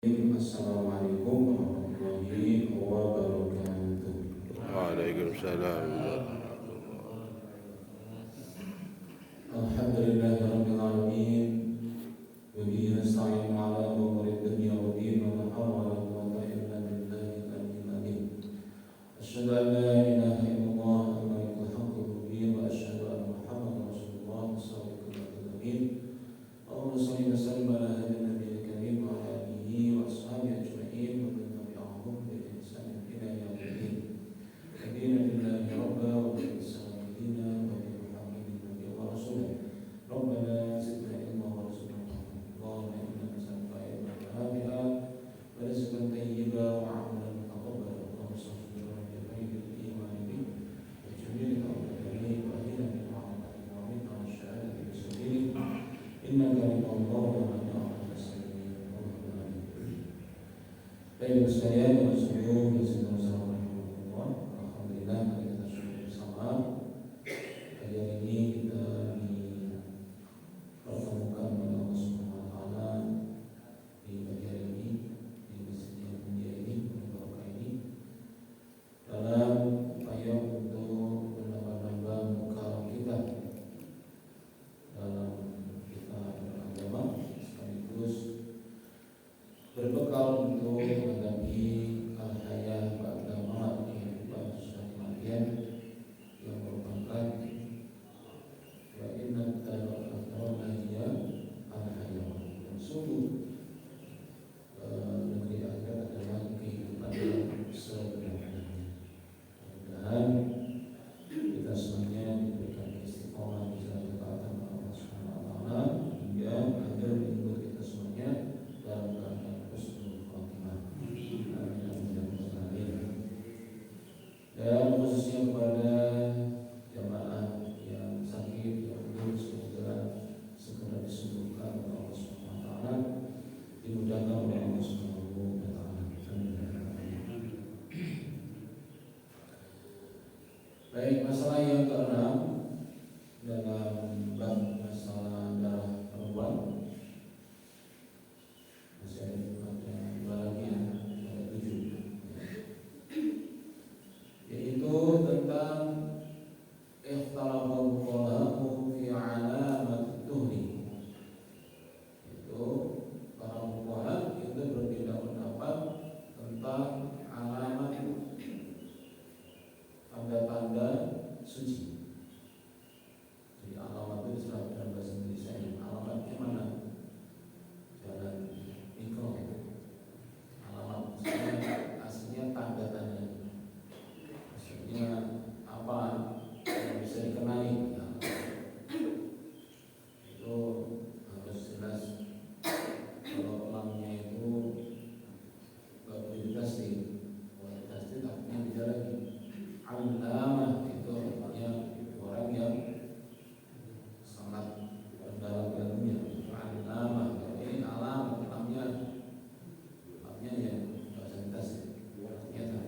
Assalamualaikum warahmatullahi wabarakatuh. Waalaikumsalam. Alhamdulillahirabbil alamin. Wa bihi nasta'inu 'ala umuri dunya wa din wa la hawla wa la quwwata illa billahi al-'aliyyil 'azim. Asyhadu an la ilaha illallah al-malikul haqqul mubin wa asyhadu anna Muhammadar Rasulullah shadiqul amin. Allahumma shalli wa sallim ala hadhihi nabiyil karim wa ala alihi wa ashabihi ajma'in wa man tabi'ahum bi ihsan ila yaumil din. Hadina billahi rabba wa bi ihsan dina wa bi muhammadin nabiyyi wa rasulih. Rabbana zidna ilma wa rizqna Allahumma inna nas'aluka ilman nafi'an wa rizqan thayyiban wa 'amalan mutaqabbalan. Allahumma salli ala nabiyyil iman bi wa jamil al-awliya wa ahdina bil ma'ruf wa min al-shahadati bi sabilik. Innaka lillahi wa inna ilaihi raji'un. Baik sekalian, Rasulullah sallallahu alaihi wasallam. Alhamdulillah kita syukur bersama. Hari ini kita dipertemukan oleh Allah Subhanahu wa taala di pagi hari ini di masjid yang mulia ini, barokah ini, dalam upaya untuk menambah muka kita dalam kita beragama, sekaligus berbekal untuk menghadapi al-hayah ba'da maut, kehidupan sesudah kematian yang merupakan wa inna ta'ala hiya al-hayah. Dan sungguh negeri akhirat adalah kehidupan yang sebenarnya. Mudah-mudahan kita semuanya diberikan istiqomah di jalan ketaatan Allah Subhanahu wa taala hingga akhir hidup kita semuanya dalam keadaan husnul khotimah. Amin. Dan khususnya kepada jamaah yang sakit, yang belum segera disembuhkan oleh Allah Subhanahu wa taala, dimudahkan oleh Allah Subhanahu wa taala. Baik, masalah yang keenam dalam bab masalah darah perempuan, masih ada dua lagi ya, ada 7, yaitu tentang ikhtalafal fuqaha'u fi alamat tuhri. Itu para fuqaha itu berbeda pendapat tentang alamat, tanda-tanda suci. Jadi alamat itu istilah dalam bahasa Indonesia, alamatnya mana? Jalan mikro itu. Alamat aslinya tanda-tanda. Maksudnya apa yang bisa dikenali? Ya. Itu harus jelas. Kalau lamnya itu nggak boleh ditasdid. Kalau ditasdid artinya beda lagi. Alamah itu artinya orang yang sangat mendalam ilmunya. Alamah ini alam lamnya yang bahasa ditasdid. Artinya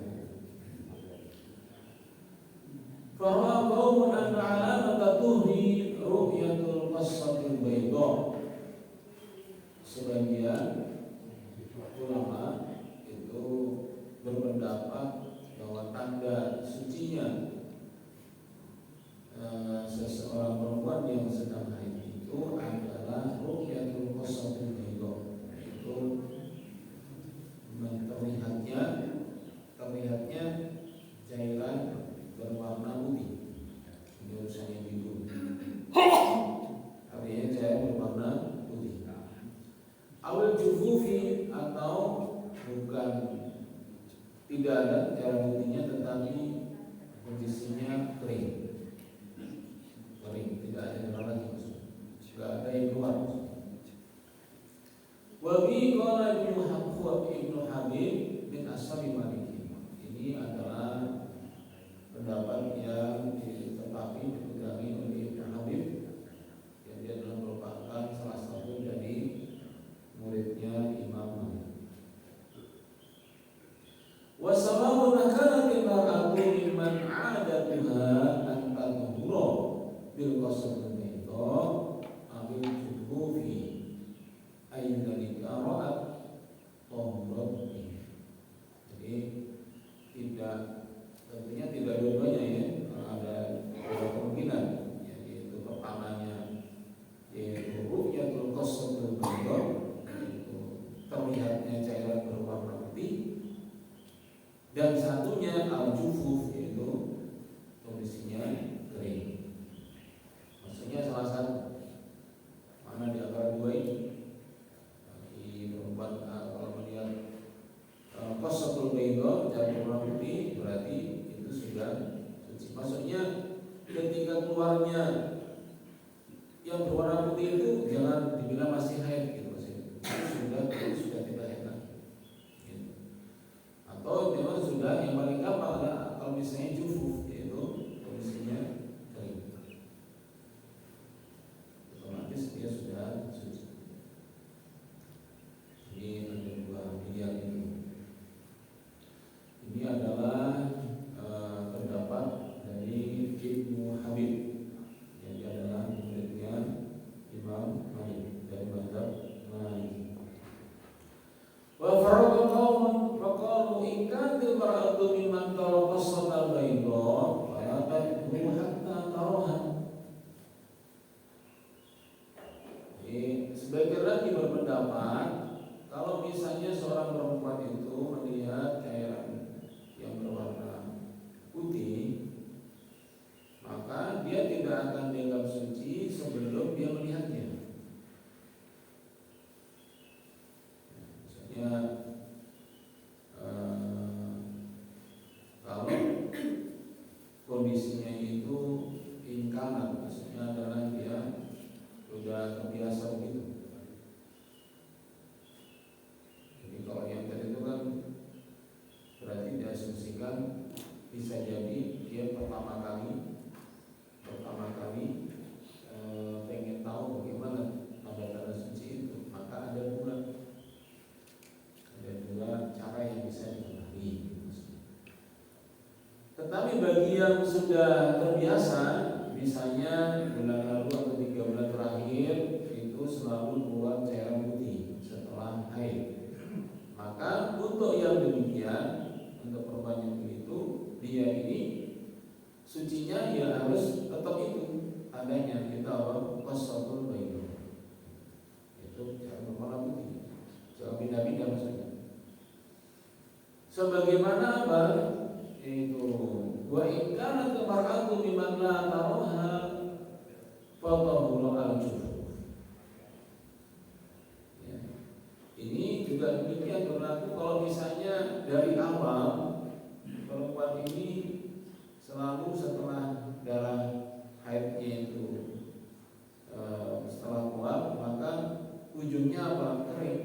Fara'a qawmun anna alamata tuhri ru'yatul qassatil bayda. Sebagian ulama itu berpendapat bahwa tanda sucinya seseorang perempuan yang sedang haid itu adalah ru'yatul qassatil bayda, itu terlihatnya cairan berwarna putih. Ini urusannya biru. Artinya cairan berwarna putih. Awal jufufi, atau bukan tidak ada cairan putihnya tetapi kondisinya kering, tidak ada yang lagi maksudnya, tidak ada yang keluar. Wabi qala Ibnu Habib bin Ashabi Maliki. Ini adalah pendapat yang ditetapi dipegangi oleh Ibnu Habib, yang dia adalah merupakan salah satu dari muridnya Imam Malik. Wa sababu nakalatil mar'atu mimman 'adatuha an tadhura bil qasr al-bayda abil juhufi ayna li ra'at Dan satunya al-jufuf, yaitu kondisinya kering. Maksudnya salah satu, mana di antara dua ini? Bagi perempuan kalau melihat qasatul bayda, jadi warna putih, berarti itu sudah suci. Maksudnya ketika keluarnya yang berwarna putih itu jangan dibilang masih haid gitu maksudnya. Itu sudah tidak haid lagi. Gitu. Atau memang sudah yang paling gampang adalah kalau misalnya jufuf, yaitu kondisinya kering. Otomatis dia sudah suci. Ini ada dua pilihan itu. Ini adalah pendapat dari Ibnu Habib, yang dia adalah muridnya Imam Malik dari mazhab Maliki. Wa farqa qaumun faqalu in kantil mar'atu mimman talaqasat al-bayda fala tadhu hatta taraha. Sebagian lagi berpendapat kalau misalnya seorang perempuan itu melihat cairan yang berwarna putih, maka dia tidak akan dianggap suci sebelum dia melihatnya. Misalnya kalau kondisinya itu ingkanat, maksudnya adalah dia sudah terbiasa begitu. Jadi kalau yang tadi itu kan berarti diasumsikan bisa jadi dia pertama kali pengen tahu bagaimana tanda-tanda suci itu, maka ada dua cara yang bisa dikenali. Tetapi bagi yang sudah terbiasa, misalnya bulan lalu atau 3 bulan terakhir itu selalu keluar cairan putih setelah haid, maka untuk yang demikian, untuk perempuan yang begitu, dia ini sucinya ya harus tetap itu adanya, kita qasatul bayda, itu cairan berwarna putih, jangan pindah-pindah maksudnya. Sebagaimana apa? Itu wa in kanat mar'atu mimman la taraha fatahuru al-jufuf. Ya. Ini juga demikian berlaku kalau misalnya dari awal perempuan ini selalu setelah darah haidnya itu setelah keluar, maka ujungnya apa? Kering,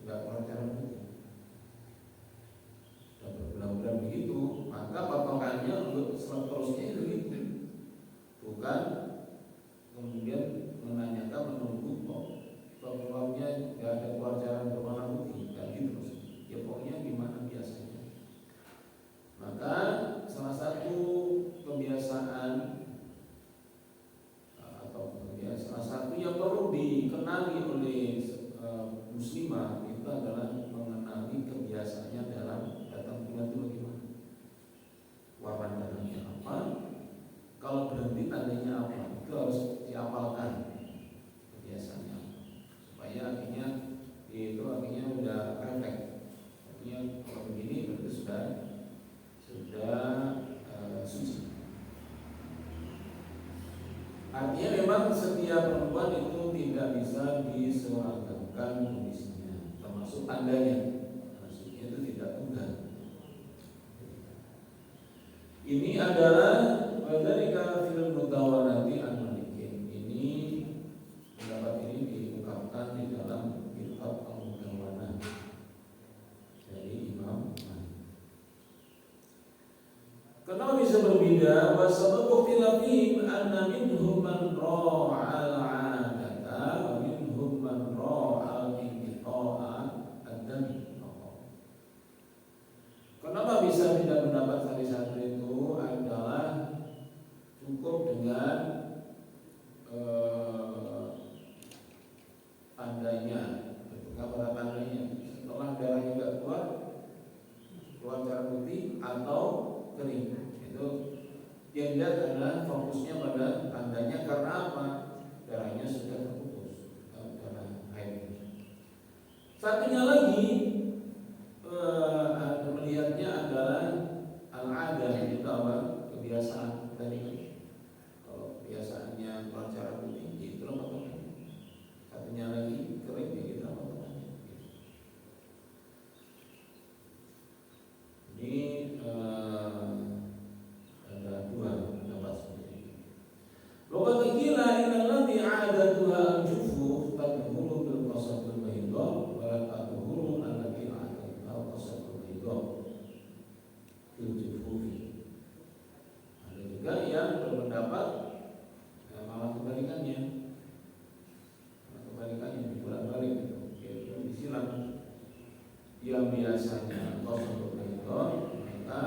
enggak keluar cairan putih. Dan berbulan-bulan begitu, maka patokannya untuk seterusnya itu gitu. Bukan kemudian menanyakan menunggu keluarnya nggak ada keluar cairan berwarna putih, kan gitu maksudnya. Ya pokoknya gimana biasanya. Maka salah satu kebiasaan atau salah satu yang perlu dikenali oleh muslimah itu adalah mengenali kebiasaannya dalam datang bulan itu bagaimana, warna darahnya apa, kalau berhenti tandanya apa, itu harus diapalkan kebiasaannya supaya akhirnya udah refleks. Artinya kalau begini berarti sudah suci. Artinya memang setiap perempuan itu tidak bisa diseragamkan kondisinya, termasuk tandanya. Maksudnya itu tidak tunggal. Ini adalah dari kafir mutawarati an-malikin. Ini pendapat ini diungkapkan di dalam kitab Al-Mutawarah dari Imam Malik. Kenapa bisa berbeda? Wa sababu ikhtilafihim anna minhum man ra'al 'adata wa minhum man ra'al inqita'a ad-dami. Kenapa bisa tidak pendapat salah satu itu adalah cukup dengan tandanya, pada tandanya setelah darahnya tidak keluar cairan putih atau kering. Itu yang dilihat adalah fokusnya pada tandanya, karena apa? Darahnya sudah terputus, darah haid. Satunya lagi melihatnya adalah yang biasanya kosong haidon, maka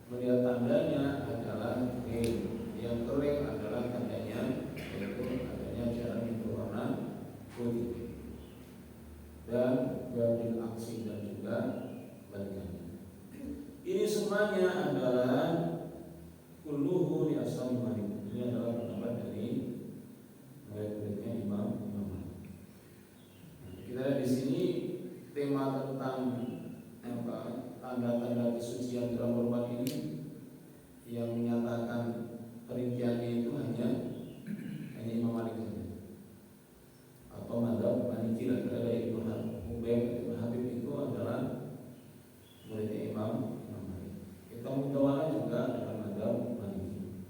melihat tandanya adalah kering. Yang kering adalah tandanya yaitu adanya cairan yang berwarna putih dan gabil aksi dan juga balikannya. Ini semuanya adalah kulluhu li ashabi Malik. Ini adalah pendapat dari murid-muridnya Imam Malik. Kita lihat di sini tema tentang tanda-tanda kesucian dalam kurban ini yang menyatakan perinciannya itu hanya Imam Malik saja atau mazhab Maliki. Ada Ibnu Habib itu adalah muridnya Imam Malik. Kita mutawala juga adalah mazhab Maliki.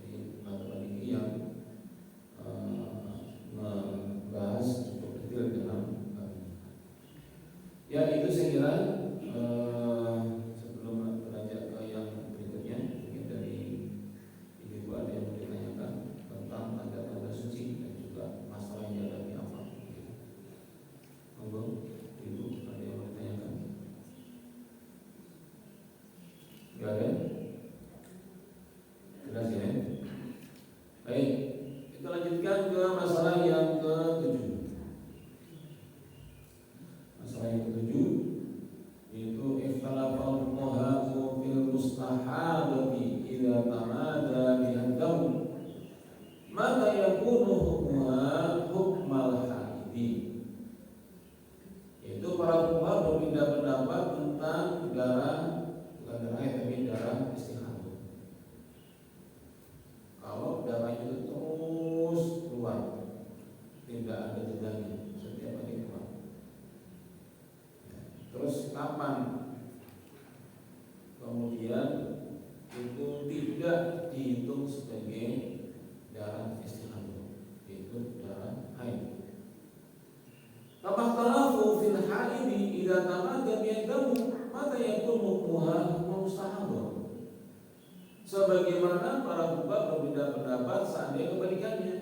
Jadi mazhab Maliki yang membahas cukup detail dalam ya itu saya kira. Sebelum beranjak ke yang berikutnya, mungkin dari ibu ada yang mau ditanyakan tentang tanda-tanda suci dan juga masalah yang dihadapi apa? Monggo, ibu ada yang mau ditanyakan? Tidak ada? Jelas ya? Baik, kita lanjutkan ke masalah yang ke-7. Masalah yang ke-7 yaitu ikhtalafa fuqaha'u fil mustahabati idza tamada biha damu maka yakunu hukmuha hukmal haidi. Yaitu para fuqaha berbeda pendapat tentang darah, bukan darah haid tapi darah istihadah. Kalau darahnya itu terus keluar, tidak ada jedanya, setiap hari keluar. Terus kapan kemudian itu tidak dihitung sebagai darah istihadah, yaitu darah haid. Tamahtalafu fil haidi idza tamada bi'damu maka yakunu hukmuha mustahabah. Sebagaimana para fuqaha berbeda pendapat seandainya kebalikannya,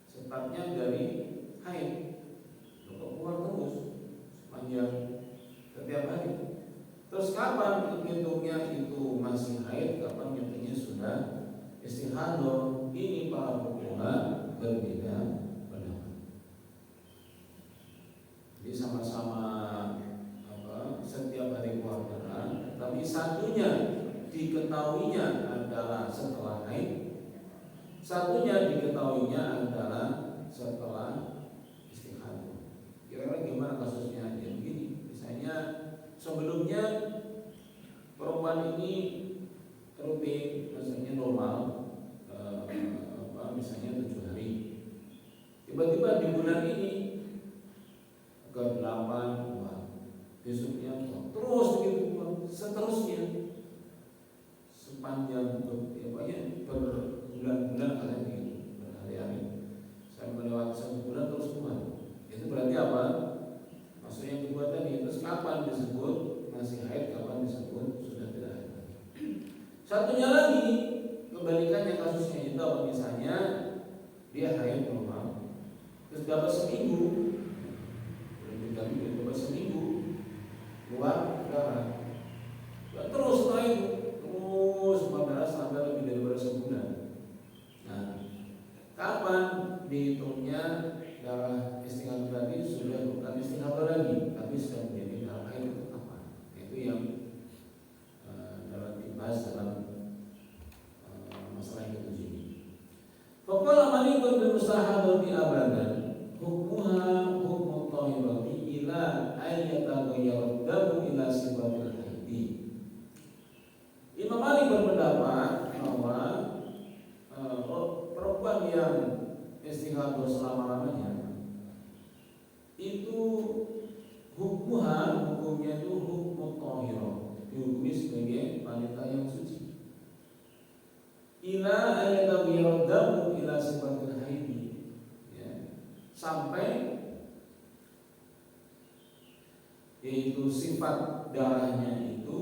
sifatnya dari haid keluar terus sepanjang setiap hari. Terus kapan hitungnya itu masih haid, kapan hitungnya sudah istihadah? Ini para fuqaha berbeda pendapat. Jadi sama-sama setiap hari keluar darah, tapi satunya diketahuinya adalah setelah haid, satunya diketahuinya adalah setelah istihadah. Kira-kira gimana kasusnya? Ya begini, misalnya sebelumnya perempuan ini rutin, misalnya normal, misalnya 7 hari. Tiba-tiba di bulan ini ke-8 besoknya terus begitu seterusnya sepanjang berbulan-bulan kalian begitu, berhari-hari saya melewati 1 bulan terus keluar. Itu berarti apa? Maksudnya yang kedua tadi. Terus kapan disebut masih haid, kapan disebut sudah tidak haid? Satunya lagi kebalikannya kasusnya itu apa? Misalnya dia haid normal, terus dapat seminggu, dapat seminggu keluar darah, dan terus setelah itu terus darah sampai lebih daripada sebulan. Nah, kapan dihitungnya darah istihadah tadi sudah bukan istihadah lagi, tapi sudah menjadi darah haid itu kapan? Itu yang dapat dibahas dalam masalah yang ke-7 ini. Faqala Malikun bil mustahabati abadan hukmuha hukmu tahirati ila ayyataghayyara damu ila sifatil haidi. Imam Malik berpendapat bahwa perempuan yang istihadah selama-lamanya itu hukumnya itu hukum tahirah, dihukumi sebagai wanita yang suci. Ila ayyataghayyara damu ila sifatil haidi, ya, sampai yaitu sifat darahnya itu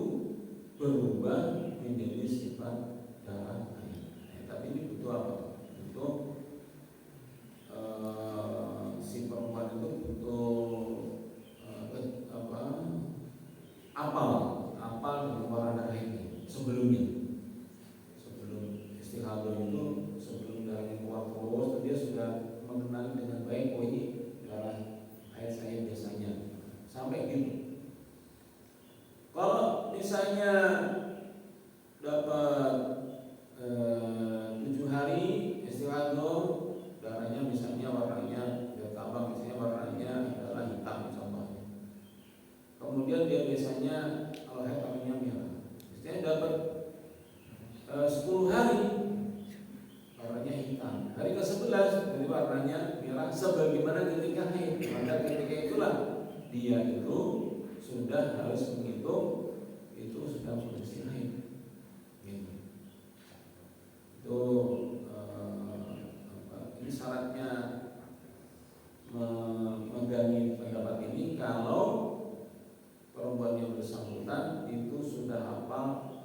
berubah menjadi sifat darah haid. Tapi ini butuh apa? Butuh si perempuan itu butuh apal pengeluaran darah ini sebelum istihadah itu, sebelum darahnya keluar terus dia sudah mengenali dengan baik, oh ini darah haid saya biasanya, sampai gitu. Kalau misalnya dapat 7 hari istihadah, darahnya misalnya warnanya bertambah, misalnya warnanya adalah hitam contohnya. Kemudian dia biasanya kalau haid warnanya merah, misalnya dapat 10 hari warnanya hitam, hari ke-11 jadi warnanya merah sebagaimana ketika haid. Maka ketika itulah dia itu sudah harus menghitung itu sudah kondisi haid. Gitu. Itu ini syaratnya memegangi pendapat ini kalau perempuan yang bersangkutan itu sudah hafal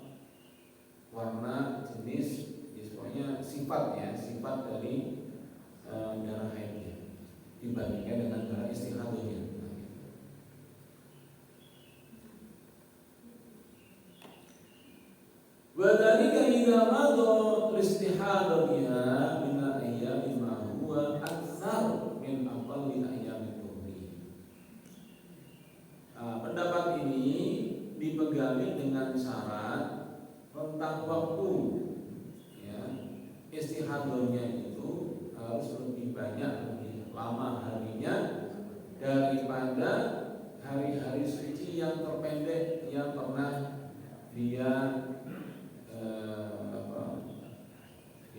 warna, jenis, pokoknya sifat dari darah haidnya dibandingkan dengan darah istihadahnya. Wadhalika idza madha istihadha biha min ayyamin ma huwa aktsar min aqalli ayyamin tuhri. Pendapat ini dipegangi dengan syarat rentang waktu ya, istihadahnya itu harus lebih banyak, lebih lama harinya daripada hari-hari suci yang terpendek yang pernah dia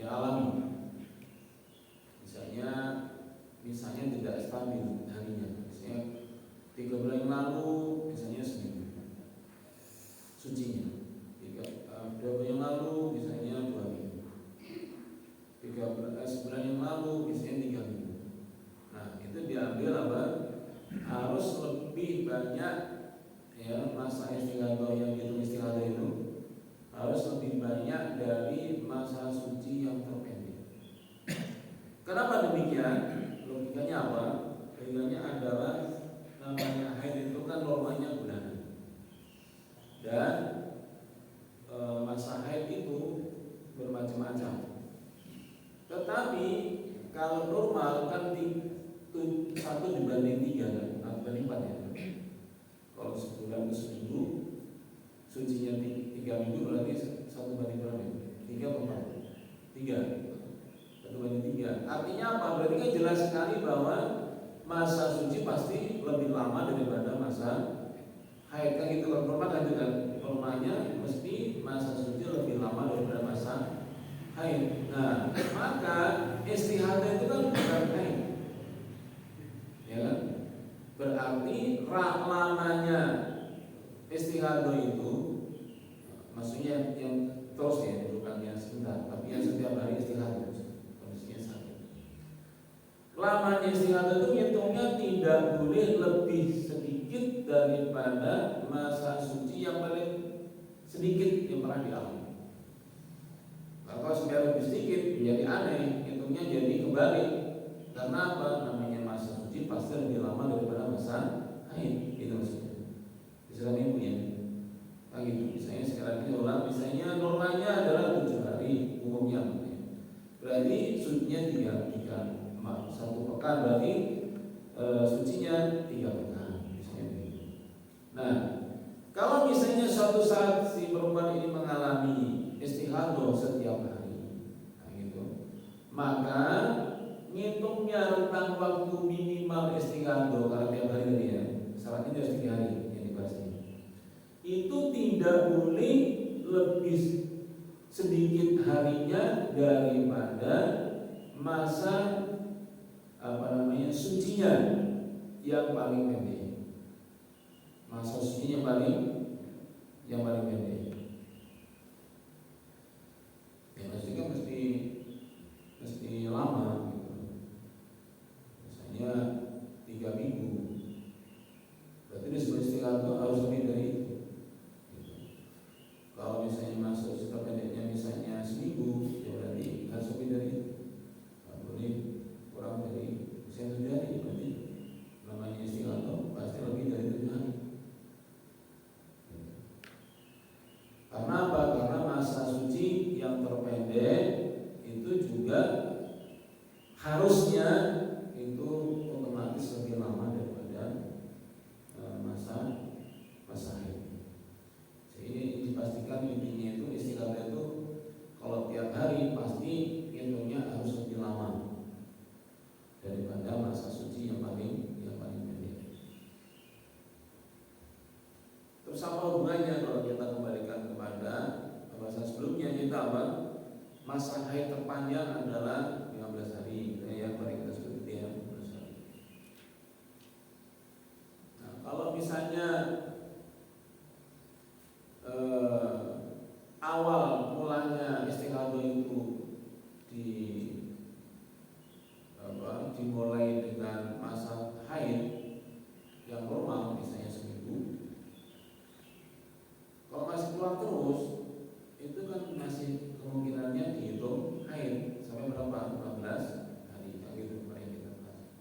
alami. Misalnya tidak stabil harinya, misalnya 3 bulan yang lalu misalnya seminggu sucinya, 2 bulan yang lalu misalnya 2 minggu, 3 bulan yang lalu misalnya 3 minggu. Nah itu diambil apa? Harus lebih banyak ya, masa istihadah yang dihitung istihadah itu harus lebih banyak dari masa suci yang terpendek. Kenapa demikian? Logikanya apa? Logikanya adalah namanya haid itu kan normanya bulanan, dan masa haid itu bermacam-macam. Tetapi kalau normal kan 1 dibanding 3 kan, atau dibanding 4 ya. Kalau sebulan itu seminggu, sucinya 3 minggu berarti 1 banding berapa? 3 atau 4? 3. 1 banding 3. Artinya apa? Berarti kan jelas sekali bahwa masa suci pasti lebih lama daripada masa haid. Kan gitu kan, normal kan, normalnya mesti masa suci lebih lama daripada masa haid. Nah, maka istihadah itu kan bukan haid, ya kan? Berarti lamanya istihadah itu, maksudnya yang terus ya, bukan yang sebentar, tapi yang setiap hari istihadah, kondisinya sakit. Lamanya istihadah itu hitungnya tidak boleh lebih sedikit daripada masa suci yang paling sedikit yang pernah dialami. Kalau supaya lebih sedikit menjadi aneh, hitungnya jadi kebalik. Karena apa? Namanya masa suci pasti lebih lama daripada masa haid. Itu maksudnya. Misalnya ibu ya, gitu. Misalnya sekarang ini ulang, misalnya normalnya adalah 7 hari umumnya. Berarti sucinya 3 1 pekan, berarti sucinya 3 pekan. Misalnya begitu. Nah, kalau misalnya suatu saat si perempuan ini mengalami istihadah setiap hari, nah gitu, maka ngitungnya rentang waktu minimal istihadah karena tiap hari tadi ya, syaratnya harus 3 hari yang dibahas ini. Itu tidak boleh lebih sedikit harinya daripada masa sucinya yang paling pendek. Masa sucinya yang paling pendek. Ya maksudnya mesti lama gitu. Misalnya 3 minggu. Berarti disebut istihadah harus lebih dari itu. Gitu. Kalau misalnya masuk suka pendeknya misalnya seminggu, ya berarti harus lebih dari itu. Nggak boleh kurang dari misalnya 7 hari, berarti namanya istihadah pasti lebih dari 7 hari. Terus apa hubungannya kalau kita kembalikan kepada pembahasan sebelumnya? Kita apa? Masa haid terpanjang adalah 15 hari. Yang mari kita sebut ya 15 hari. Nah, kalau misalnya awal mulanya istihadah itu dimulai dengan masa haid yang normal, misalnya seminggu. Kalau masih keluar terus, itu kan masih kemungkinannya dihitung haid sampai berapa? 15 hari, yang gitu kemarin kita bahas.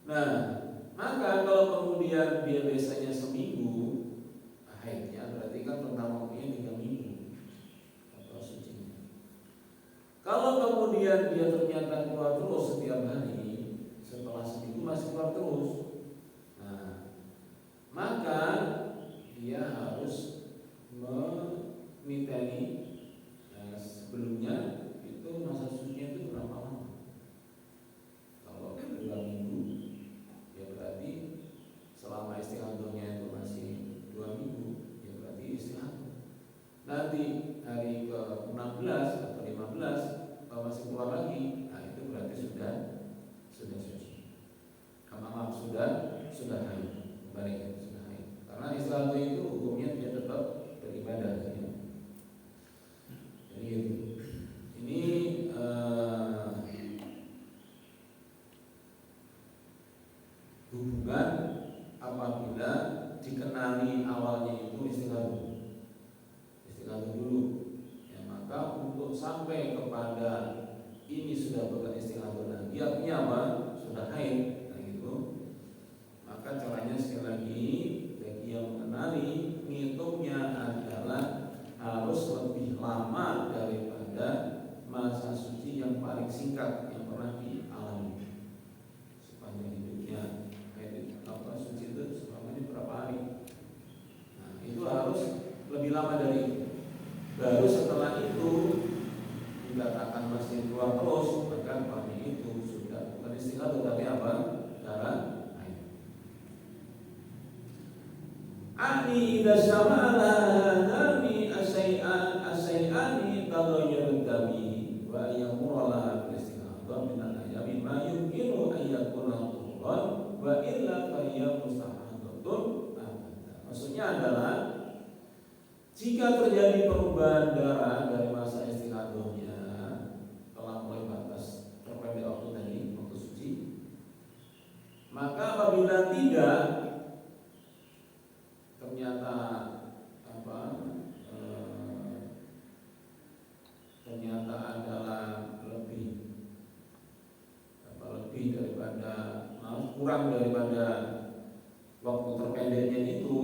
Nah, maka kalau kemudian dia biasanya seminggu haidnya, berarti kan rentang waktunya 3 minggu atau sucinya. Kalau kemudian dia ternyata keluar terus setiap hari, setelah seminggu masih keluar terus, nah, maka dia harus memiteni sebelumnya itu masa sucinya itu berapa lama. Kalau 2 minggu, ya berarti selama istihadahnya itu masih 2 minggu, ya berarti istihadah. Nanti hari ke-16 atau 15 kalau masih keluar lagi, nah itu berarti sudah suci. Maaf, sudah haid. Kembali sudah haid. Karena istihadah itu hukumnya dia tetap beribadah ya. Jadi ini hubungan apabila dikenali awalnya itu istihadah dulu ya, maka untuk sampai kepada ini sudah bukan istihadah lagi, artinya apa? Sudah haid, nah gitu. Maka caranya sekali lagi bagi yang mengenali, ngitungnya adalah harus lebih lama daripada masa suci yang paling singkat yang pernah dialami sepanjang hidupnya. Suci itu selama ini berapa hari? Nah, itu harus lebih lama dari itu. Baru setelah itu dikatakan masih keluar terus, maka pagi itu sudah bukan istihadah tapi apa? Darah haid. Ani idza syamala hadani asyai'ani taghayyur dami wa yamurala istihadah min al-ayami ma yumkinu an yakuna tuhran wa illa fa hiya mustahadatun abada. Maksudnya adalah jika terjadi perubahan darah dari masa istihadahnya telah mulai batas terpendek waktu tadi, waktu suci, maka apabila tidak ternyata ternyata adalah lebih daripada kurang daripada waktu terpendeknya itu,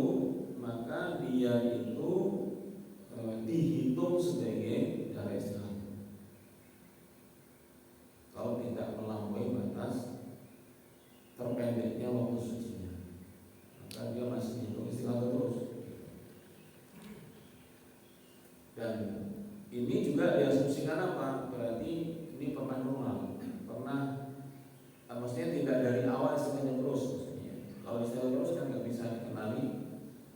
maka dia itu dihitung sebagai darah istihadah. Kalau tidak melampaui batas terpendeknya waktu sucinya, maka dia masih dihitung istihadah terus. Dan ini juga diasumsikan apa? Berarti ini pernah normal, maksudnya tidak dari awal istihadah terus. Maksudnya, kalau istihadah terus kan nggak bisa dikenali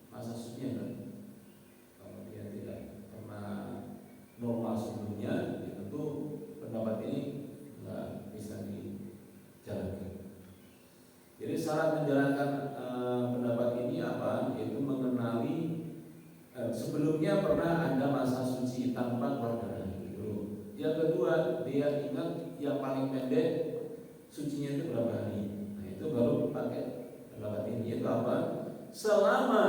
masa sucinya kan. Normal sebelumnya, ya tentu pendapat ini nggak bisa dijalankan. Jadi syarat menjalankan pendapat ini apa? Yaitu mengenali sebelumnya pernah ada masa suci tanpa keluar darah dulu. Yang kedua, dia ingat yang paling pendek sucinya itu berapa hari. Nah itu baru pakai pendapat ini. Yaitu apa? Selama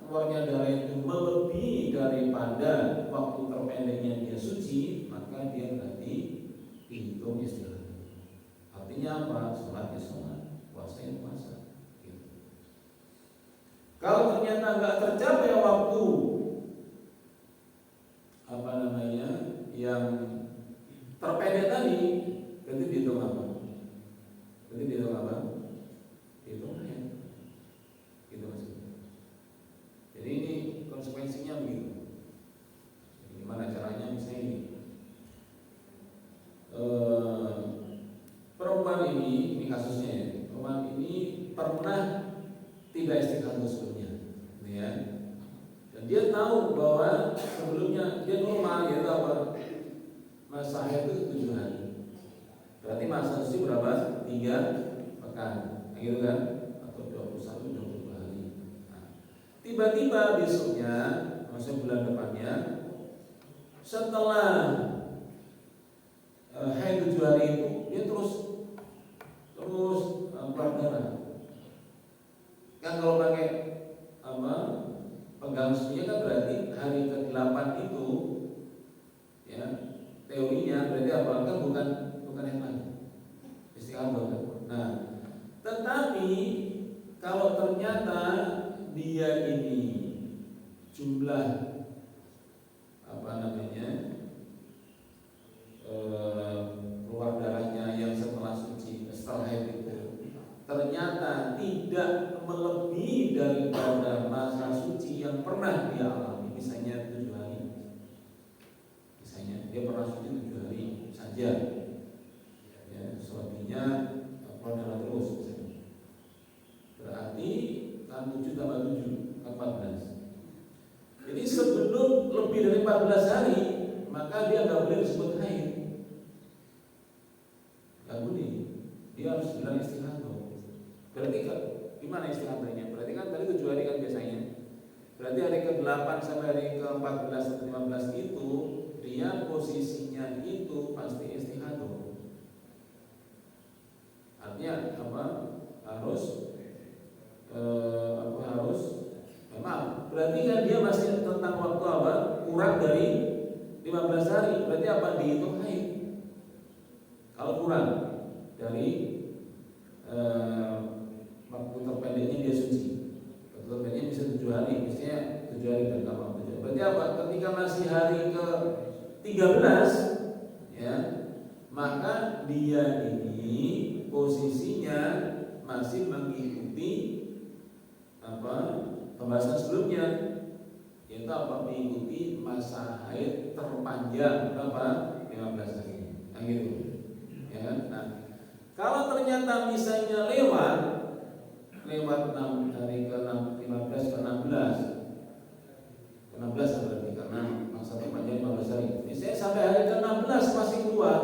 keluarnya darah itu melebihi daripada waktu terpendeknya dia suci, maka dia berarti dihitung istihadah. Artinya apa? Sholat ya sholat, puasa ya puasa. Gitu. Kalau ternyata nggak tercapai waktu yang terpendek tadi, berarti dihitung apa? Dihitung haid. Gitu maksudnya. Jadi ini konsekuensinya begitu. Jadi gimana caranya? Misalnya ini perempuan ini kasusnya ya, perempuan ini pernah tidak istiqamah sebelumnya. ya. Dan dia tahu bahwa sebelumnya dia normal, yaitu apa? Masa haid itu 7 hari. Berarti masa suci berapa? 3 pekan, gitu kan? Atau 21-22 hari. Nah, tiba-tiba besoknya, maksudnya bulan depannya, setelah haid 7 hari itu, dia terus keluar darah. Kan kalau pakai pegang sucinya kan berarti hari ke-8 itu, ya, teorinya berarti apa? Kan bukan yang lain, istihadah kan. Nah, tetapi kalau ternyata dia ini jumlah keluar darahnya yang setelah suci, setelah haid itu ternyata tidak melebihi daripada masa suci yang pernah dia alami, misalnya 7 hari. Misalnya dia pernah suci 7 hari saja, ya, selebihnya keluar darah terus misalnya. Berarti kan 7 tambah 7 kan 14. Jadi sebelum lebih dari 14 hari maka dia nggak boleh disebut haid. Nggak boleh. Dia harus bilang istihadah. Berarti gimana istilahnya? Berarti kan tadi 7 hari kan biasanya. Berarti hari ke-8 sampai hari ke-14 atau 15 itu dia posisinya itu pasti istihadah. Artinya apa? Berarti kan dia masih tentang waktu apa? Kurang dari 15 hari. Berarti apa? Dihitung haid. Kalau kurang dari waktu terpendeknya dia suci. Waktu terpendeknya bisa 7 hari, misalnya 7 hari dan tambah 7. Berarti apa? Ketika masih hari ke-13, ya, maka dia ini posisinya masih mengikuti pembahasan sebelumnya, yaitu apa? Mengikuti masa haid terpanjang berapa? 15 hari. Nah, gitu. Ya. Nah, kalau ternyata misalnya lewat 6 hari ke-15 ke-16 berarti karena masa terpanjang 15 hari. Misalnya sampai hari ke-16 masih keluar.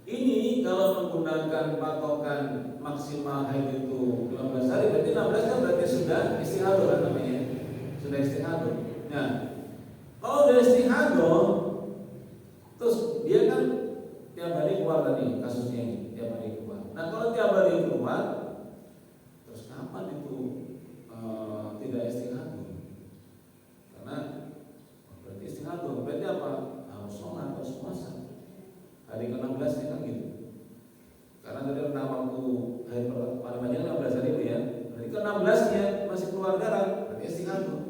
Ini kalau menggunakan patokan maksimal haid itu 15 hari, berarti 16 kan berarti sudah istihadah kan namanya. Sudah istihadah. Nah, kalau udah istihadah terus dia kan tiap hari keluar tadi kasusnya ini, tiap hari keluar. Nah, kalau tiap hari keluar terus kapan itu tidak istihadah? Karena berarti istihadah, berarti apa? Harus sholat, harus puasa. Hari ke-16 nya kan gitu. Karena tadi rentang waktu hari paling panjang 16 hari itu ya. Hari ke-16 nya masih keluar darah, berarti istihadah.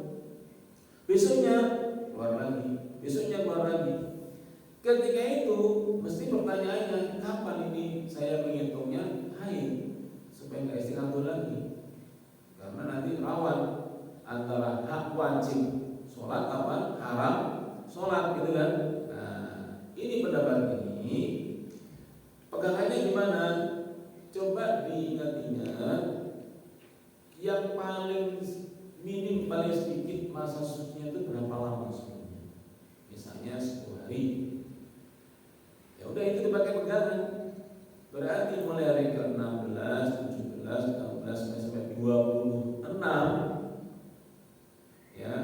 Besoknya keluar lagi, besoknya keluar lagi. Ketika itu mesti pertanyaannya, kapan ini saya menghitungnya haid supaya nggak istihadah lagi? Karena nanti rawan antara hak wajib sholat apa haram sholat, gitu kan? Nah, ini pendapat ini pegangannya gimana? Coba diingat-ingat yang paling minim, paling sedikit masa sucinya itu berapa lama sebenarnya? Misalnya 10 hari. Ya udah, itu dipakai pegangan. Berarti mulai hari ke-16, 17, 18 sampai 26, ya,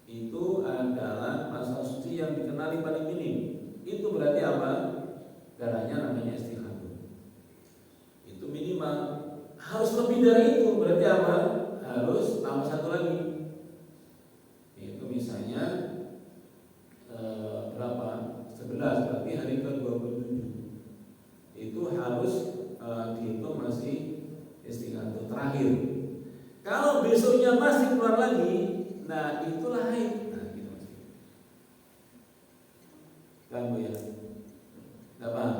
itu adalah masa suci yang dikenali paling minim. Itu berarti apa? Darahnya namanya istihadah. Itu minimal. Harus lebih dari itu, berarti apa? Harus tambah satu lagi. Itu misalnya berapa? 11, berarti hari ke-27. Itu harus dihitung masih istihadah terakhir. Kalau besoknya masih keluar lagi, nah itulah haid. Nah, gitu Mas. Kamu ya? Enggak paham?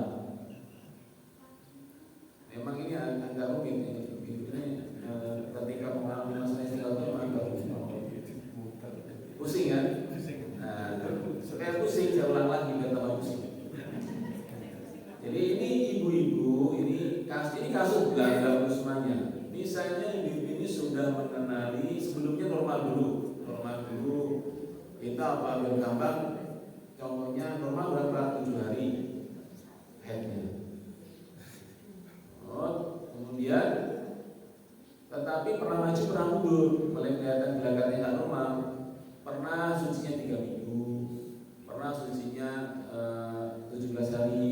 Memang ini agak rumit ya. Ketika mengalami masalah istihadah memang agak rumit. Pusing kan? Nah, supaya pusing, saya ulang lagi biar tambah pusing. Jadi ini ibu-ibu, ini kasus bukan semuanya. Misalnya ibu ini sudah sudah mengenali sebelumnya normal dulu kita apa berkembang. Contohnya normal berapa 7 hari haidnya. Kemudian tetapi pernah maju pernah mundur, mulai kelihatan gelagatnya nggak normal. Pernah sucinya 3 minggu, pernah sucinya 17 hari,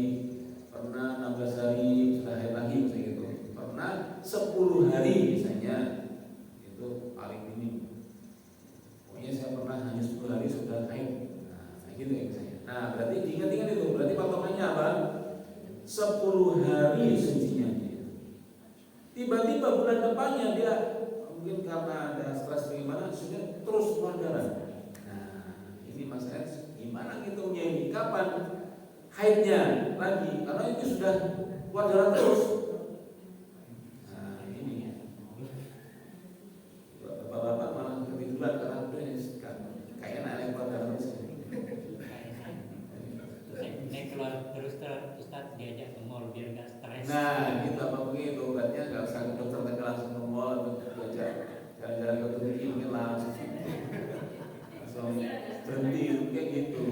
pernah 16 hari sudah haid lagi misalnya gitu, pernah 10 hari misalnya, itu paling minim. Pokoknya saya pernah hanya 10 hari sudah haid. Nah gitu ya misalnya. Nah berarti diingat-ingat itu, berarti patokannya apa? 10 hari sucinya. Tiba-tiba bulan depannya dia mungkin karena ada stres bagaimana sudah terus keluar darah. Nah ini masalah gimana ngitungnya ini, kapan haidnya lagi, karena itu sudah keluar darah terus. Nah ini bapak-bapak malah ketiduran karena udah kayak anak keluar darah terus. Saya keluar terus Ustaz diajak ke mall biar nggak stres. Nah gitu apa begitu, obatnya nggak usah ke dokter tapi langsung ke mall atau diajak jalan-jalan ke Turki mungkin langsung berhenti kayak gitu.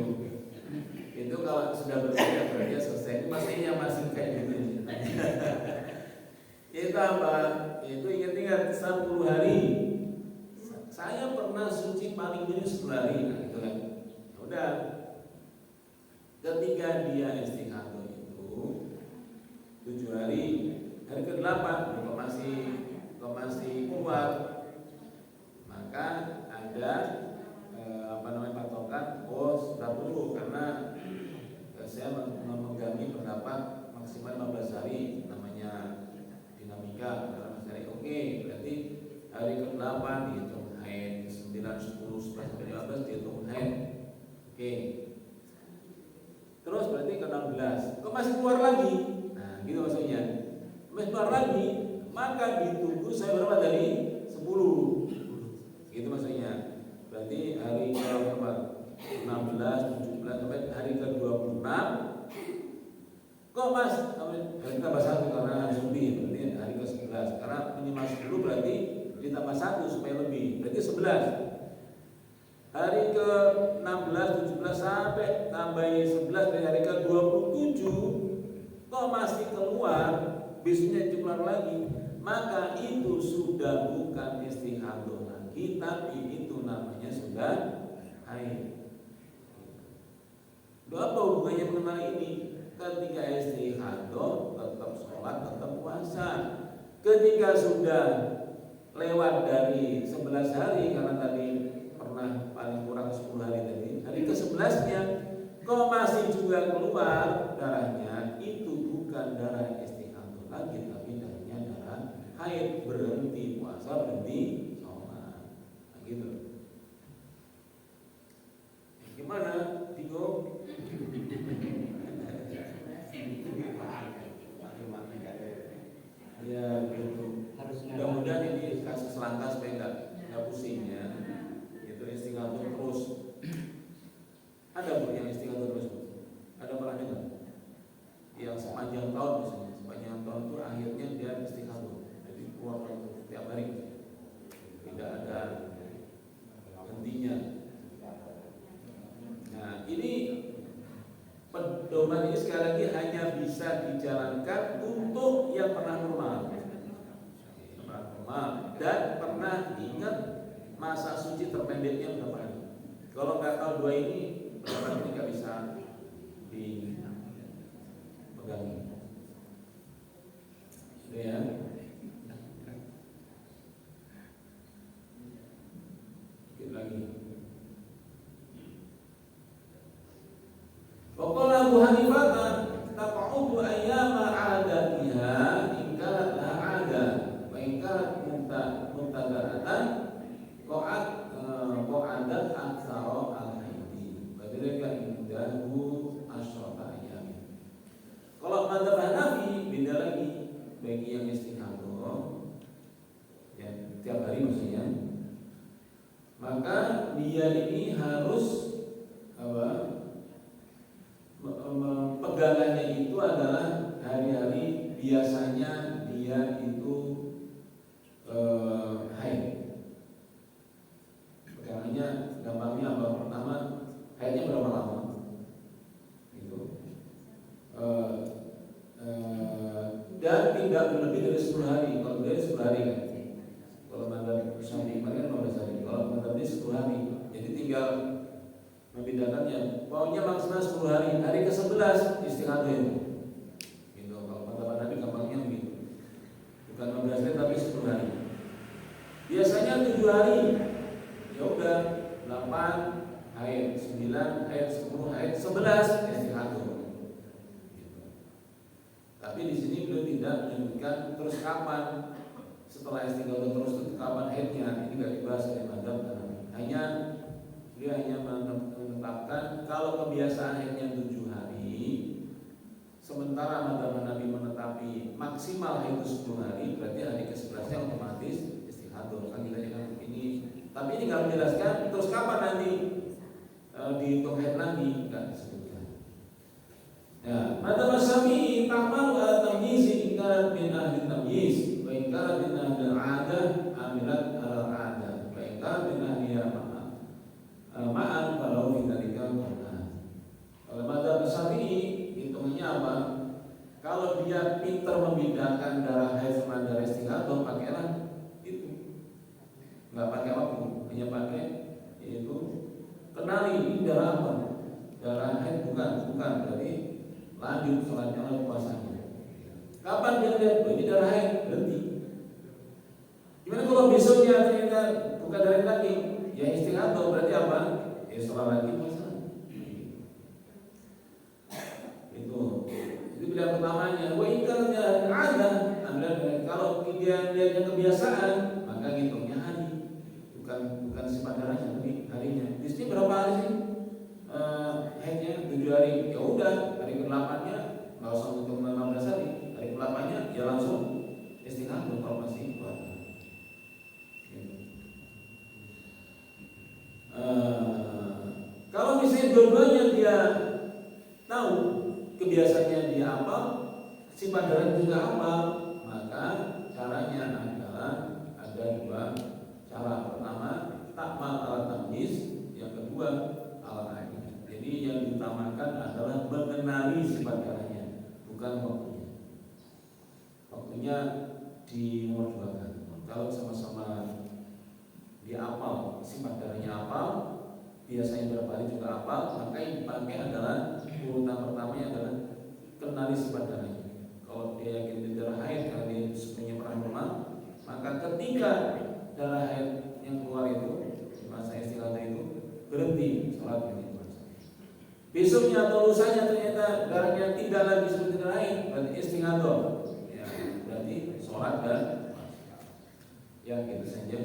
Itu kalau sudah berbeda berarti selesai. Ini masih kayak gitu. Itu apa? Itu ingat-ingat 10 hari. Saya pernah suci paling minim 10 hari, nah gitu kan. Ya udah. Ketika dia istihadah itu 7 hari, hari ke-8 kok masih kuat, maka ada patokan sudah dulu, karena saya memegangi pendapat maksimal 15 hari, namanya dinamika dalam hari. Oke, berarti hari ke-8 dihitung haid, 9, 10, 11, 15 dihitung haid. Oke. Terus berarti ke-16 kok masih keluar lagi. Nah gitu maksudnya, masih keluar lagi, maka ditunggu saya berapa dari 10. Gitu maksudnya. Berarti hari ke-16, 17 sampai hari ke-26 kok mas hari tambah 1 karena hari lebih, berarti hari ke-11. Karena minimal 10 berarti ditambah 1 supaya lebih, berarti 11. Hari ke-16, 17 sampai tambahin 11 dari hari ke-27 kok masih keluar, bisnya keluar lagi, maka itu sudah bukan istihadah lagi, tapi itu namanya sudah haid. Apa hubungannya mengenal ini? Ketika istihadah tetap sholat, tetap puasa. Ketika sudah lewat dari 11 hari, karena tadi pernah paling kurang 10 hari tadi, hari ke-11-nya kok masih juga keluar darahnya, itu bukan darah istihadah lagi, tapi darahnya darah haid. Berhenti puasa, berhenti sholat. Nah gitu. Gimana? Bingung? Ya begitu. Mudah-mudahan ini kasus langka supaya nggak pusing ya. Itu istighfar terus. Ada Bu yang istighfar terus Bu? Ada pernah dengar? Yang sepanjang tahun misalnya, sepanjang tahun itu akhirnya dia istighfar. Jadi keluar setiap hari, tidak ada hentinya. Nah ini pedoman ini sekali lagi hanya bisa dijalankan untuk yang pernah normal, dan pernah ingat masa suci terpendeknya berapa hari. Kalau nggak tahu dua ini, berapa ini nggak bisa dipegangi. Sudah ya. Sedikit lagi. Waqala Abu Hanifah taq'udu ayyama 'adatiha in kanat la 'ada wa in kanat muntada'atan qa'adat aktsara al-haidi. Badalika indahu asyrata ayyam. Kalau madzhab Hanafi beda lagi, bagi yang istihadah ya tiap hari maksudnya, maka dia ini harus pegangannya itu adalah hari-hari biasanya dia itu haid. membedakannya. Pokoknya maksimal 10 hari. Hari ke-11 istihadah itu. Gitu. Kalau kata Nabi gampangnya begitu. Bukan 15 hari tapi 10 hari. Biasanya 7 hari. Ya udah 8 haid, 9 haid, 10 haid, 11 istihadah. Gitu. Tapi di sini beliau tidak menyebutkan terus kapan. Setelah istihadah terus itu kapan haidnya. Ini tidak dibahas oleh mazhab Hanafi. Dia hanya menetapkan kalau kebiasaan haidnya 7 hari, sementara mazhab Hanafi menetapi maksimal haid itu 10 hari, berarti hari ke-11-nya otomatis istihadah. Kan kita jangan ini. Tapi ini nggak menjelaskan terus kapan nanti dihitung haid lagi, nggak disebutkan. Ya, mazhab Syafi'i ta'malu ala tamyiz in kana min ahli tamyiz wa in kana min ahli al-'adah amilat al-'adah wa in kana min ahli ma'an kalau fitarikan karena kalau mazhab Syafi'i hitungannya apa? Kalau dia pintar membedakan darah haid sama darah istihadah, pakailah itu, nggak pakai waktu, hanya pakai itu. Kenali ini darah apa? Darah haid bukan berarti lanjut sholatnya atau puasanya. Kapan dia lihat? Ini darah haid, berhenti. Gimana kalau besoknya ternyata bukan darah lagi? Ya istihadah berarti apa? Ya sholat lagi puasa. Itu pilihan pertamanya. Wa ikalnya ada. Kalau dia lihatnya kebiasaan, maka ngitungnya hari. Bukan sifat darahnya, tapi harinya. Di sini berapa hari sih? Haidnya 7 hari. Ya udah, hari ke-8-nya nggak usah ngitung 15 hari. Hari ke-8-nya ya langsung istihadah kalau masih kuat. Kalau misalnya dua-duanya dia tahu kebiasaannya dia apa, sifat darah juga apa, maka caranya adalah ada 2 cara. Pertama, takmal alat tamyiz, yang kedua alat ain. Jadi yang diutamakan adalah mengenali sifat darahnya, bukan waktunya. Waktunya dimodulkan. Kalau sama-sama dia apal, sifat darahnya apal, biasanya berapa hari juga apal, maka yang dipakai adalah urutan pertamanya adalah kenali sifat darahnya. Kalau dia yakin dia darah haid karena dia sebelumnya pernah normal, maka ketika darah haid yang keluar itu masa istihadah itu berhenti sholat ini puasa. Besoknya atau lusanya ternyata darahnya tidak lagi seperti darah haid, berarti istihadah. Ya, berarti sholat dan ya gitu saja.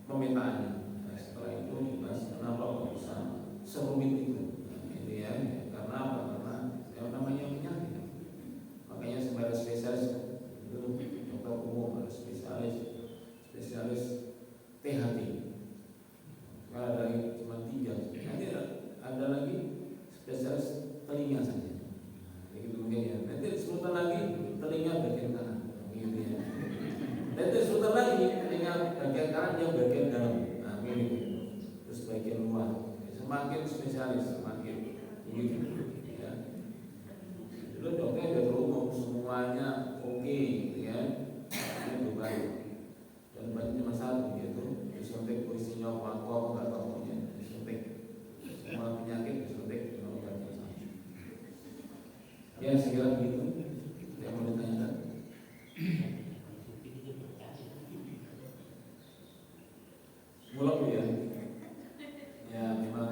Permintaannya. Nah, setelah itu dibahas kenapa kok bisa serumit itu. Ini ya, karena apa? Karena yang namanya penyakit. Makanya sebagai spesialis itu dokter umum, ada spesialis THT. Kalau ada lagi cuma 3. Nanti ada lagi spesialis telinga saja. Begitu mungkin ya. Nanti sebentar lagi telinga bagian kanan. Begitu ya. Nanti sebentar lagi telinga bagian kanan yang bagian dalam. Nah, ini terus bagian luar. Semakin spesialis semakin begitu. Ya. Dulu dokter udah umum semuanya oke, ya. Ini bukan dan banyak cuma satu gitu. Disuntik posisinya apa nggak tahu pokoknya disuntik. Semua penyakit disuntik cuma obatnya sama. Ya segala begitu. Yang mau ditanyakan. Mulai ya. Ya memang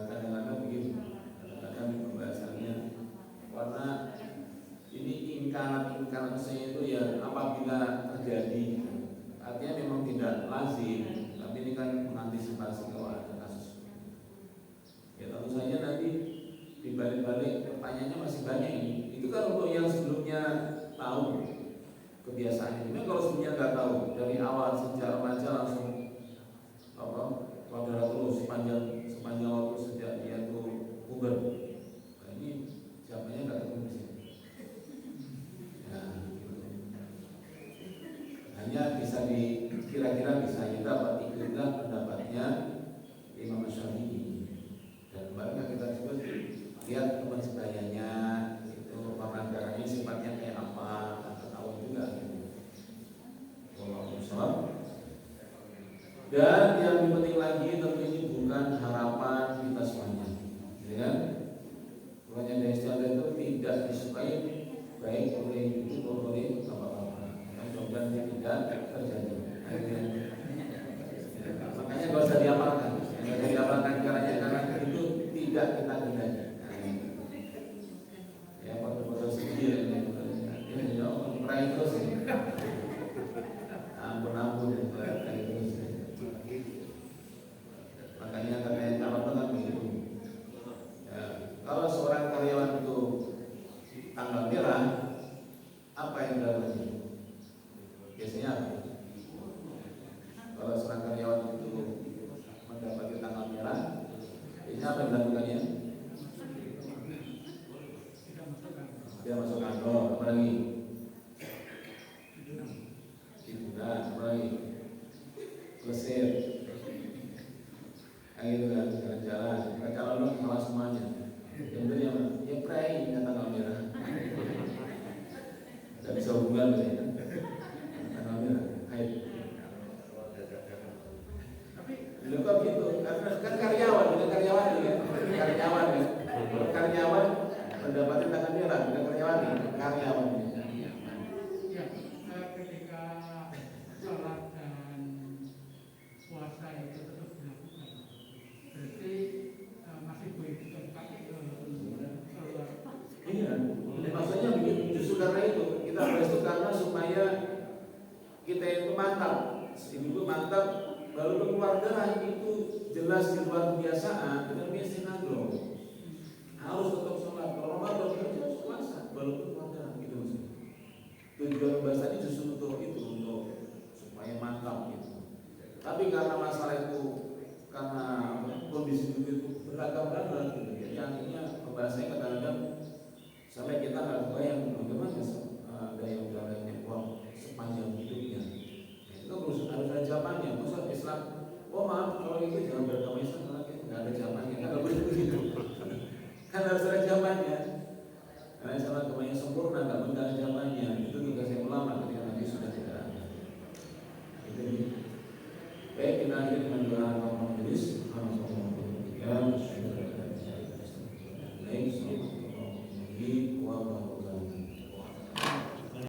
kadang-kadang begitu. Kadang-kadang pembahasannya karena ini ingkaran saya itu ya apabila terjadi, artinya memang tidak lazim, tapi ini kan mengantisipasi kalau ada kasus. Ya tentu saja nanti di balik-balik pertanyaannya masih banyak ini. Itu kan untuk yang sebelumnya tahu kebiasaan ini. Kalau sebelumnya nggak tahu dari awal sejak remaja langsung pada terus sepanjang waktu sejak dia tuh puber. Nah, ini siapanya nggak ketemu di sini. Ya, gitu. Hanya bisa kira-kira bisa kita ikutlah pendapatnya Imam Syafi'i. Dan baru kita sebut lihat teman sebayanya itu makan darahnya sifatnya kayak apa, atau tahu juga gitu. Wallahu a'lam. Dan yang penting lagi tentu ini bukan harapan kita semuanya, ya. Makanya dari istiadat itu tidak disukai baik oleh ibu maupun oleh bapak-bapak. Mudah-mudahan ini tidak terjadi. Makanya nggak usah diamalkan, karena itu tidak kita kendaki. Ya, foto-foto sendiri ini ya, pernah terus ampun kayak terus. Makanya katanya calon kan begitu. Ya, kalau seorang karyawan itu tanggal merah, apa yang dilakukan? Biasanya apa? Kalau seorang karyawan itu mendapati tanggal merah, biasanya apa yang dilakukannya? Dia masuk kantor, apa lagi? Liburan, apa lagi? Plesir, kayak gitu kan, jalan-jalan. Kalau salah semuanya, yang benar yang ya pray dengan tanggal merah. Tidak bisa hubungan dengan ya. Tanggal merah, hai. Dulu kok gitu, kan karyawan, bukan karyawan kan? Karyawan mendapatkan tanggal merah, bukan karyawan. Ya, ketika sholat dan puasa itu tetap dilakukan, berarti masih boleh ditempat Iya, maksudnya begitu. Justru karena itu kita harus itu karena supaya kita itu mantap, itu mantap. Lalu keluar darah itu jelas di luar kebiasaan, dengan istiqomah harus tetap sholat. Kalau Ramadan kita puasa, walaupun keluar darah gitu maksudnya. Tujuan bahasanya justru untuk itu, untuk supaya mantap gitu. Tapi karena masalah itu, karena kondisi itu beragam banget gitu, jadi akhirnya pembahasannya kadang-kadang sampai kita nggak kebayang bagaimana ada yang jalannya uang sepanjang hidupnya. Itu harus ada zamannya. Masa Islam, oh maaf kalau itu jangan beragama Islam lagi, nggak ada zamannya. Kan harus begitu. Kan harus ada zamannya. Karena sama agamanya sempurna, nggak ada zamannya. Itu tugasnya ulama ketika nanti sudah tidak ada. Itu. Baik, kita akhiri dengan doa majelis. Alhamdulillah.